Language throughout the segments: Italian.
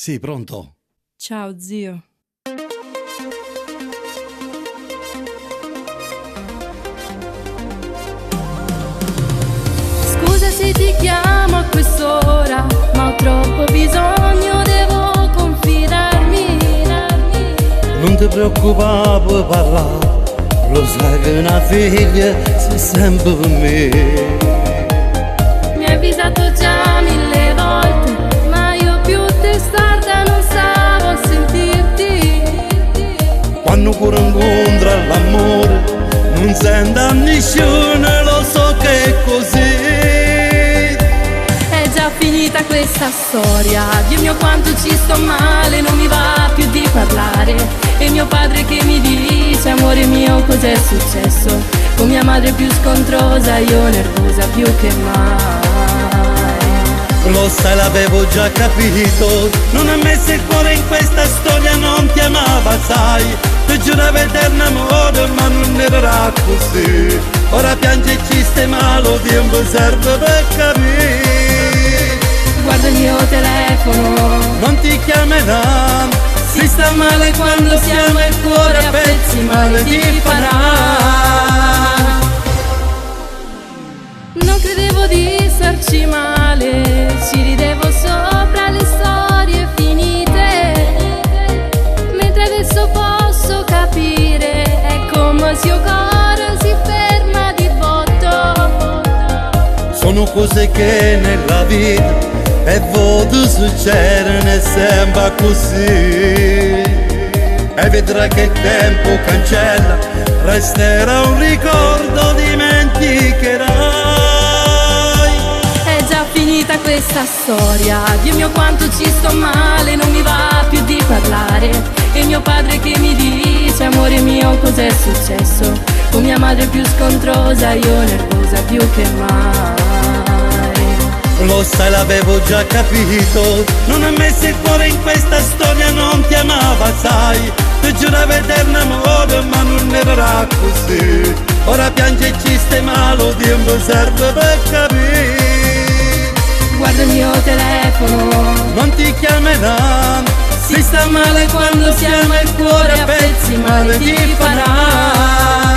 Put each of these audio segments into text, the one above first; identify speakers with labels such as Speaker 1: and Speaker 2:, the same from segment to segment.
Speaker 1: Sì, pronto.
Speaker 2: Ciao zio. Scusa se ti chiamo a quest'ora, ma ho troppo bisogno, devo confidarmi.
Speaker 1: Non ti preoccupare, puoi parlare, lo sai che una figlia sei sempre per me.
Speaker 2: Mi hai avvisato già 1000 volte, ma io più testarda non stavo a sentirti.
Speaker 1: Quando pure incontra l'amore, non sento nessuno, lo so che è così.
Speaker 2: È già finita questa storia, Dio mio quanto ci sto male, non mi va più di parlare. E mio padre che mi dice, amore mio cos'è successo? Con mia madre più scontrosa, io nervosa più che mai.
Speaker 1: Lo sai, l'avevo già capito, non ha messo il cuore in questa storia, non ti amava, sai. Ti giurava eterno amore, ma non era così. Ora piange e ci stai male, il tempo serve per capire.
Speaker 2: Guarda il mio telefono,
Speaker 1: Non ti chiamerà,
Speaker 2: si sta male quando siamo il cuore a pezzi, male ti farà. Non credevo di starci male, ci ridevo sopra le storie finite, mentre adesso posso capire, è come se il cuore si ferma di botto.
Speaker 1: sono cose che nella vita e voto succedono sempre così. E vedrai che il tempo cancella, resterà un ricordo, dimenticherai.
Speaker 2: È già finita questa storia, Dio mio quanto ci sto male, non mi va più di parlare. E mio padre che mi dice, amore mio cos'è successo? Con mia madre più scontrosa, io nervosa più che mai.
Speaker 1: Lo sai, l'avevo già capito, non ha messo il cuore in questa storia, non ti amava, sai. Ti giurava eterno amore, ma non era così. Ora piange e ci stai male, il tempo serve per capire.
Speaker 2: Guarda il mio telefono,
Speaker 1: Non ti chiamerà,
Speaker 2: si sta male quando siamo il cuore a pezzi, male ti farà.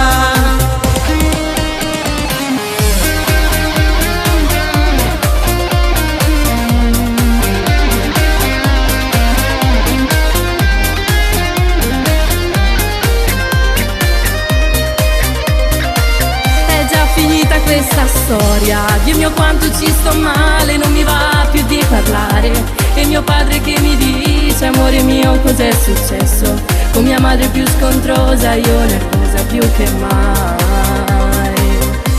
Speaker 2: Questa storia, Dio mio quanto ci sto male, non mi va più di parlare. E mio padre che mi dice, amore mio cos'è successo? Con mia madre più scontrosa, io nervosa più che mai.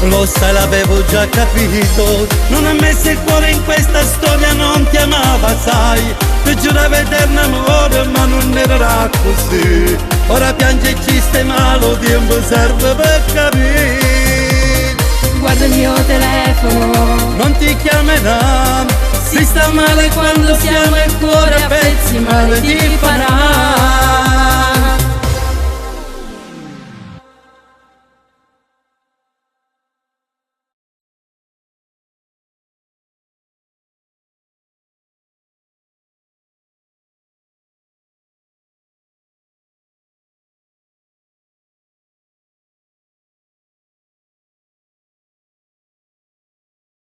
Speaker 1: Lo sai, l'avevo già capito, non ha messo il cuore in questa storia, non ti amava, sai. Ti giurava eterno amore, ma non era così. Ora piange e ci stai male, il tempo serve per capire.
Speaker 2: Guarda il mio telefono,
Speaker 1: Non ti chiamerà,
Speaker 2: si sta male quando siamo il cuore a pezzi, male ti farà.